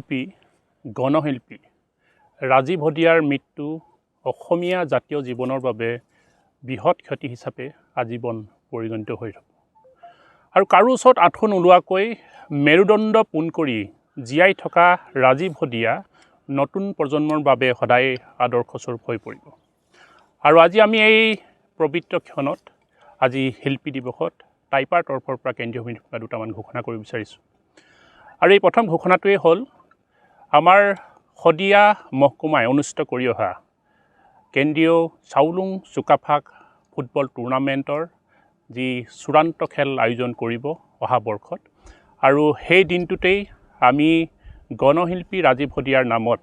শিল্পী গণশিল্পী ৰাজীৱ হদিয়াৰ মৃত্যু অসমীয়া জাতীয় জীৱনৰ বাবে বৃহৎ ক্ষতি হিচাপে আজীৱন পৰিগণিত হৈ ৰ'ব আৰু কাৰো ওচৰত আঁঠু নোলোৱাকৈ মেৰুদণ্ড পোন কৰি জীয়াই থকা ৰাজীৱ হদিয়া নতুন প্ৰজন্মৰ বাবে সদায় আদৰ্শস্বৰূপ হৈ পৰিব। আৰু আজি আমি এই পবিত্ৰ ক্ষণত আজি শিল্পী দিৱসত টাইপাৰ তৰফৰ পৰা কেন্দ্ৰীয় সমিতিৰ পৰা দুটামান ঘোষণা কৰিব বিচাৰিছোঁ। আৰু এই প্ৰথম ঘোষণাটোৱে হ'ল আমাৰ শদিয়া মহকুমাই অনুষ্ঠিত কৰি অহা কেন্দ্ৰীয় চাউলুং চুকাফাক ফুটবল টুৰ্ণামেণ্টৰ যি চূড়ান্ত খেল আয়োজন কৰিব অহা বৰ্ষত, আৰু সেই দিনটোতেই আমি গণশিল্পী ৰাজীৱ হদিয়াৰ নামত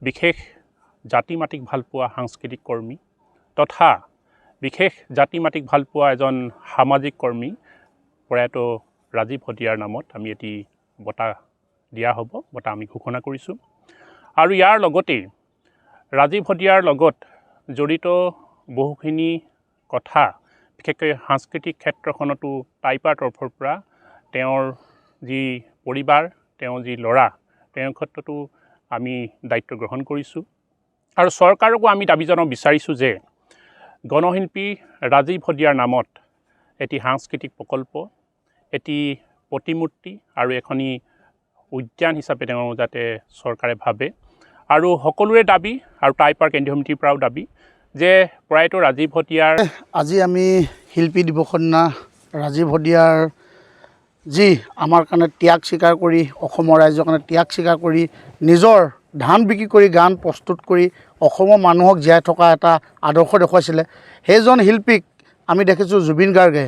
বিশেষ জাতি মাটিক ভালপোৱা সাংস্কৃতিক কৰ্মী তথা বিশেষ জাতি মাটিক ভালপোৱা এজন সামাজিক কৰ্মী প্ৰয়াত ৰাজীৱ হদিয়াৰ নামত আমি এটি বঁটা দিয়া হ'ব, বঁটা আমি ঘোষণা কৰিছোঁ। আৰু ইয়াৰ লগতেই ৰাজীৱ হদিয়াৰ লগত জড়িত বহুখিনি কথা, বিশেষকৈ সাংস্কৃতিক ক্ষেত্ৰখনতো টাইপাৰ তৰফৰ পৰা তেওঁৰ যি পৰিবাৰ, তেওঁৰ যি ল'ৰা, তেওঁৰ ক্ষেত্ৰতো আমি দায়িত্ব গ্ৰহণ কৰিছোঁ। আৰু চৰকাৰকো আমি দাবী জনাব বিচাৰিছোঁ যে গণশিল্পী ৰাজীৱ হদিয়াৰ নামত এটি সাংস্কৃতিক প্ৰকল্প, এটি প্ৰতিমূৰ্তি আৰু এখনি উদ্যান হিচাপে তেওঁ যাতে চৰকাৰে ভাবে। আৰু সকলোৰে দাবী আৰু টাইপাৰ কেন্দ্ৰীয় সমিতিৰ পৰাও দাবী যে প্ৰয়াত ৰাজীৱ হদিয়াৰ আজি আমি শিল্পী দিৱসৰ দিনা ৰাজীৱ হদিয়াৰ যি আমাৰ কাৰণে ত্যাগ স্বীকাৰ কৰি, অসমৰ ৰাইজৰ কাৰণে ত্যাগ স্বীকাৰ কৰি, নিজৰ ধান বিক্ৰী কৰি গান প্ৰস্তুত কৰি অসমৰ মানুহক জীয়াই থকা এটা আদৰ্শ দেখুৱাইছিলে, সেইজন শিল্পীক আমি দেখিছোঁ জুবিন গাৰ্গে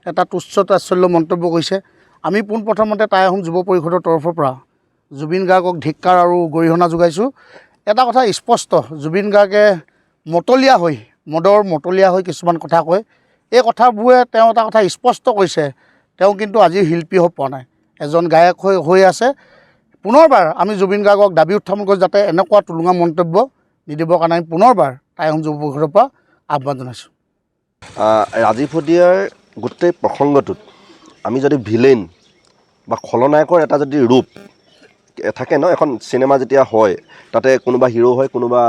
এটা তুচ্ছ তাচ্ছল্য মন্তব্য কৰিছে। আমি পোনপ্ৰথমতে টাই আহোম যুৱ পৰিষদৰ তৰফৰ পৰা জুবিন গাৰ্গক ধিক্কাৰ আৰু গৰিহণা যোগাইছোঁ। এটা কথা স্পষ্ট, জুবিন গাৰ্গে মদৰ মতলীয়া হৈ কিছুমান কথা কয়। এই কথাবোৰে তেওঁ এটা কথা স্পষ্ট কৈছে, তেওঁ কিন্তু আজি শিল্পী হৈ পোৱা নাই, এজন গায়ক হৈ আছে। পুনৰবাৰ আমি জুবিন গাৰ্গক দাবী উত্থাপন কৰি যাতে এনেকুৱা টুলুঙা মন্তব্য নিদিবৰ কাৰণে আমি পুনৰবাৰ টাই আহোম যুৱ পৰিষদৰ পৰা আহ্বান জনাইছোঁ। ৰাজীৱ হদিয়াৰ গোটেই প্ৰসংগটোত আমি যদি ভিলেইন বা খলনায়কৰ এটা যদি ৰূপ থাকে ন, এখন চিনেমা যেতিয়া হয় তাতে কোনোবা হিৰো হয়, কোনোবা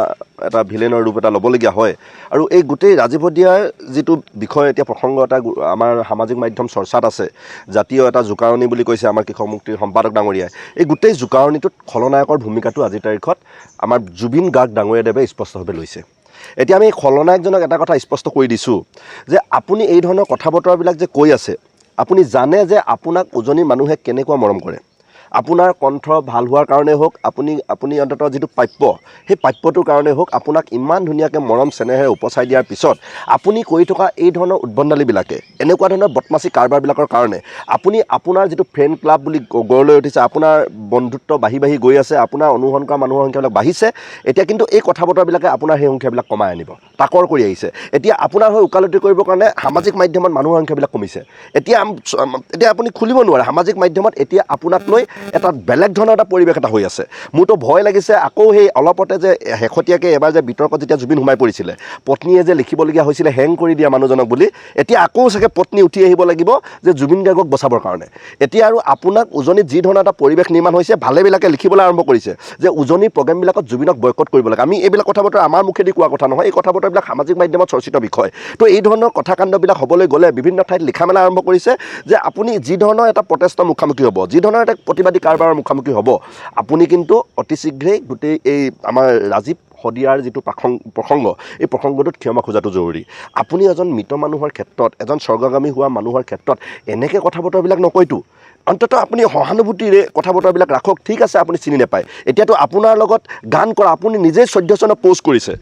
এটা ভিলেইনৰ ৰূপ এটা ল'বলগীয়া হয়। আৰু এই গোটেই ৰাজীৱ হদিয়াৰ যিটো বিষয় এতিয়া প্ৰসংগ এটা আমাৰ সামাজিক মাধ্যম চৰ্চাত আছে, জাতীয় এটা জোকাৰণি বুলি কৈছে আমাৰ কৃষক মুক্তিৰ সম্পাদক ডাঙৰীয়াই। এই গোটেই জোকাৰণিটোত খলনায়কৰ ভূমিকাটো আজিৰ তাৰিখত আমাৰ জুবিন গাৰ্গ ডাঙৰীয়াদেৱে স্পষ্টভাৱে লৈছে। এতিয়া আমি খলনায়কজনক এটা কথা স্পষ্ট কৰি দিছোঁ যে আপুনি এই ধৰণৰ কথা বতৰাবিলাক যে কৈ আছে, আপুনি জানে যে আপোনাক উজনি মানুহে কেনেকুৱা মৰম কৰে। আপোনাৰ কণ্ঠ ভাল হোৱাৰ কাৰণেই হওক, আপুনি অন্ততঃ যিটো প্ৰাপ্য, সেই প্ৰাপ্যটোৰ কাৰণেই হওক, আপোনাক ইমান ধুনীয়াকৈ মৰম চেনেহেৰে উপচাই দিয়াৰ পিছত আপুনি কৰি থকা এই ধৰণৰ উদ্ভণ্ডালিবিলাকে, এনেকুৱা ধৰণৰ বদমাচি কাৰবাৰবিলাকৰ কাৰণে আপুনি আপোনাৰ যিটো ফ্ৰেণ্ড ক্লাব বুলি গঢ় লৈ উঠিছে, আপোনাৰ বন্ধুত্ব বাঢ়ি গৈ আছে, আপোনাৰ অনুসৰণ কৰা মানুহৰ সংখ্যাবিলাক বাঢ়িছে। এতিয়া কিন্তু এই কথা বতৰাবিলাকে আপোনাৰ সেই সংখ্যাবিলাক কমাই আনিব, তাকৰ কৰি আহিছে। এতিয়া আপোনাৰ হৈ ওকালতি কৰিবৰ কাৰণে সামাজিক মাধ্যমত মানুহৰ সংখ্যাবিলাক কমিছে। এতিয়া আপুনি খুলিব নোৱাৰে সামাজিক মাধ্যমত, এতিয়া আপোনাক লৈ এটা বেলেগ ধৰণৰ এটা পৰিৱেশ এটা হৈ আছে। মোৰতো ভয় লাগিছে আকৌ সেই অলপতে যে শেহতীয়াকৈ এবাৰ যে বিতৰ্কত যেতিয়া জুবিন সোমাই পৰিছিলে, পত্নীয়ে যে লিখিবলগীয়া হৈছিলে হেং কৰি দিয়া মানুহজনক বুলি, এতিয়া আকৌ চাগে পত্নী উঠি আহিব লাগিব যে জুবিন গাৰ্গক বচাবৰ কাৰণে। এতিয়া আৰু আপোনাক উজনিত যি ধৰণৰ এটা পৰিৱেশ নিৰ্মাণ হৈছে, ভালেবিলাকে লিখিবলৈ আৰম্ভ কৰিছে যে উজনিৰ প্ৰগ্ৰেমবিলাকত জুবিনক বয়কট কৰিব লাগে। আমি এইবিলাক কথা বতৰা আমাৰ মুখেদি কোৱা কথা নহয়, এই কথা বতৰাবিলাক সামাজিক মাধ্যমত চৰ্চিত বিষয়। তো এই ধৰণৰ কথাকাণ্ডবিলাক হ'বলৈ গ'লে বিভিন্ন ঠাইত লিখা মেলা আৰম্ভ কৰিছে যে আপুনি যি ধৰণৰ এটা প্ৰটেষ্টৰ মুখামুখি হ'ব, যি ধৰণৰ এটা প্ৰতিবাদী কাৰবাৰৰ মুখামুখি হ'ব, আপুনি কিন্তু অতি শীঘ্ৰেই গোটেই এই আমাৰ ৰাজীৱ হদিয়াৰ যিটো প্ৰসংগ, এই প্ৰসংগটোত ক্ষমা খোজাটো জৰুৰী। আপুনি এজন মৃত মানুহৰ ক্ষেত্ৰত, এজন স্বৰ্গগামী হোৱা মানুহৰ ক্ষেত্ৰত এনেকৈ কথা বতৰাবিলাক নকয়তো। অন্ততঃ আপুনি সহানুভূতিৰে কথা বতৰাবিলাক ৰাখক। ঠিক আছে, আপুনি চিনি নাপায়, এতিয়াতো আপোনাৰ লগত গান কৰা, আপুনি নিজেই 14 চনত প'ষ্ট কৰিছে,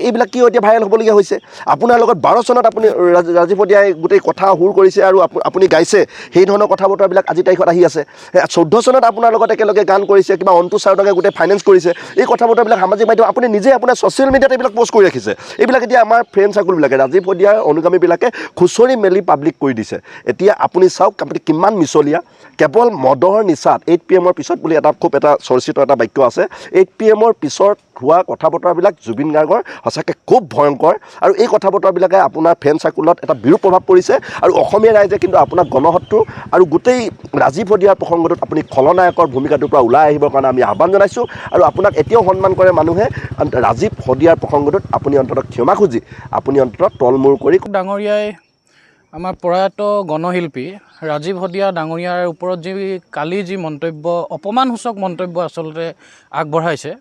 এইবিলাক কিয় এতিয়া ভাইৰেল হ'বলগীয়া হৈছে? আপোনাৰ লগত 12 চনত আপুনি ৰাজীৱ হদিয়াই গোটেই কথা সুৰ কৰিছে আৰু আপুনি গাইছে, সেই ধৰণৰ কথা বতৰাবিলাক আজি তাৰিখত আহি আছে। 14 চনত আপোনাৰ লগত একেলগে গান কৰিছে, কিবা অন্তু চাউদাকে গোটেই ফাইনেন্স কৰিছে, এই কথা বতৰাবিলাক সামাজিক মাধ্যম আপুনি নিজে আপোনাৰ ছ'চিয়েল মিডিয়াত এইবিলাক প'ষ্ট কৰি ৰাখিছে। এইবিলাক এতিয়া আমাৰ ফ্ৰেণ্ড চাৰ্কুলবিলাকে, ৰাজীৱ হদিয়াৰ অনুগামীবিলাকে খুচৰি মেলি পাব্লিক কৰি দিছে। এতিয়া আপুনি চাওক আপুনি কিমান মিছলীয়া। কেৱল মদৰ নিচাত 8 PM পিছত বুলি খুব এটা চৰ্চিত এটা বাক্য আছে, 8 PM পিছত হোৱা কথা বতৰাবিলাক জুবিন গাৰ্গৰ সঁচাকৈ খুব ভয়ংকৰ আৰু এই কথা বতৰাবিলাকে আপোনাৰ ফেন চাৰ্কুলত এটা বিৰূপ প্ৰভাৱ পৰিছে আৰু অসমীয়া ৰাইজে কিন্তু আপোনাক গণহত্যা আৰু গোটেই ৰাজীৱ শদিয়াৰ প্ৰসংগটোত আপুনি খলনায়কৰ ভূমিকাটোৰ পৰা ওলাই আহিবৰ কাৰণে আমি আহ্বান জনাইছোঁ আৰু আপোনাক এতিয়াও সন্মান কৰে মানুহে ৰাজীৱ শদিয়াৰ প্ৰসংগটোত আপুনি অন্ততঃ ক্ষমা খুজি আপুনি অন্ততঃ তলমূৰ কৰি ডাঙৰীয়াই আমাৰ প্ৰয়াত গণশিল্পী ৰাজীৱ শদিয়া ডাঙৰীয়াৰ ওপৰত কালি যি মন্তব্য অপমানসূচক মন্তব্য আচলতে আগবঢ়াইছে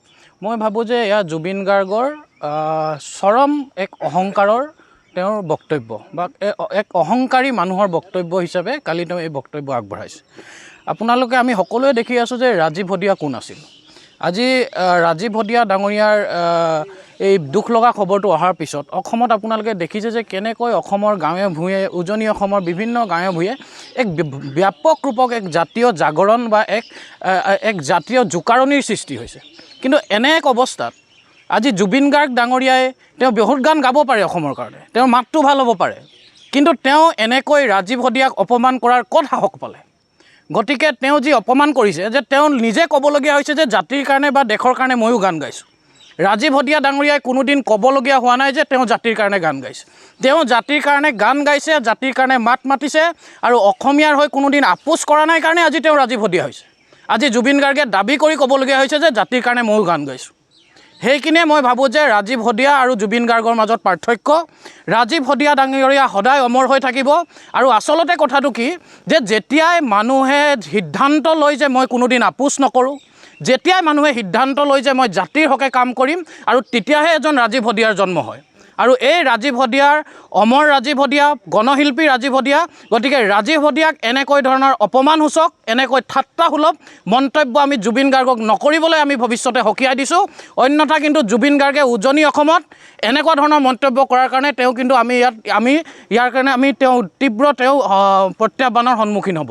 মই ভাবোঁ যে এয়া জুবিন গাৰ্গৰ চৰম এক অহংকাৰৰ তেওঁৰ বক্তব্য বা এক অহংকাৰী মানুহৰ বক্তব্য হিচাপে কালি তেওঁ এই বক্তব্য আগবঢ়াইছে। আপোনালোকে আমি সকলোৱে দেখি আছোঁ যে ৰাজীৱ শদিয়া কোন আছিল। আজি ৰাজীৱ শদিয়া ডাঙৰীয়াৰ এই দুখ লগা খবৰটো অহাৰ পিছত অসমত আপোনালোকে দেখিছে যে কেনেকৈ অসমৰ গাঁৱে ভূঞে উজনি অসমৰ বিভিন্ন গাঁৱে ভূঞে এক ব্যাপক ৰূপক এক জাতীয় জাগৰণ বা এক জাতীয় জোকাৰণিৰ সৃষ্টি হৈছে। কিন্তু এনে এক অৱস্থাত আজি জুবিন গাৰ্গ ডাঙৰীয়াই তেওঁ বহুত গান গাব পাৰে অসমৰ কাৰণে, তেওঁৰ মাতটো ভাল হ'ব পাৰে, কিন্তু তেওঁ এনেকৈ ৰাজীৱ শদিয়াক অপমান কৰাৰ ক'ত সাহস পালে? গতিকে তেওঁ যি অপমান কৰিছে যে তেওঁ নিজে ক'বলগীয়া হৈছে যে জাতিৰ কাৰণে বা দেশৰ কাৰণে ময়ো গান গাইছোঁ। ৰাজীৱ শদিয়া ডাঙৰীয়াই কোনোদিন ক'বলগীয়া হোৱা নাই যে তেওঁ জাতিৰ কাৰণে গান গাইছে। তেওঁ জাতিৰ কাৰণে গান গাইছে, জাতিৰ কাৰণে মাত মাতিছে আৰু অসমীয়াৰ হৈ কোনোদিন আপোচ কৰা নাই কাৰণে আজি তেওঁ ৰাজীৱ শদিয়া হৈছে। আজি জুবিন গাৰ্গে দাবী কৰি ক'বলগীয়া হৈছে যে জাতিৰ কাৰণে ময়ো গান গাইছোঁ। সেইখিনিয়ে মই ভাবোঁ যে ৰাজীৱ শদিয়া আৰু জুবিন গাৰ্গৰ মাজত পাৰ্থক্য। ৰাজীৱ শদিয়া ডাঙৰীয়া সদায় অমৰ হৈ থাকিব আৰু আচলতে কথাটো কি যে যেতিয়াই মানুহে সিদ্ধান্ত লয় যে মই কোনোদিন আপোচ নকৰোঁ, যেতিয়াই মানুহে সিদ্ধান্ত লয় যে মই জাতিৰ হকে কাম কৰিম আৰু তেতিয়াহে এজন ৰাজীৱ শদিয়াৰ জন্ম হয়। আৰু এই ৰাজীৱ শদিয়াৰ অমৰ ৰাজীৱ শদিয়া, গণশিল্পী ৰাজীৱ শদিয়া, গতিকে ৰাজীৱ শদিয়াক এনেকৈ ধৰণৰ অপমানসূচক এনেকৈ ঠাট্টাসুলভ মন্তব্য আমি জুবিন গাৰ্গক নকৰিবলৈ আমি ভৱিষ্যতে সকীয়াই দিছোঁ। অন্যথা কিন্তু জুবিন গাৰ্গে উজনি অসমত এনেকুৱা ধৰণৰ মন্তব্য কৰাৰ কাৰণে তেওঁ কিন্তু আমি ইয়াৰ কাৰণে তেওঁ তীব্ৰ প্ৰত্যাহ্বানৰ সন্মুখীন হ'ব।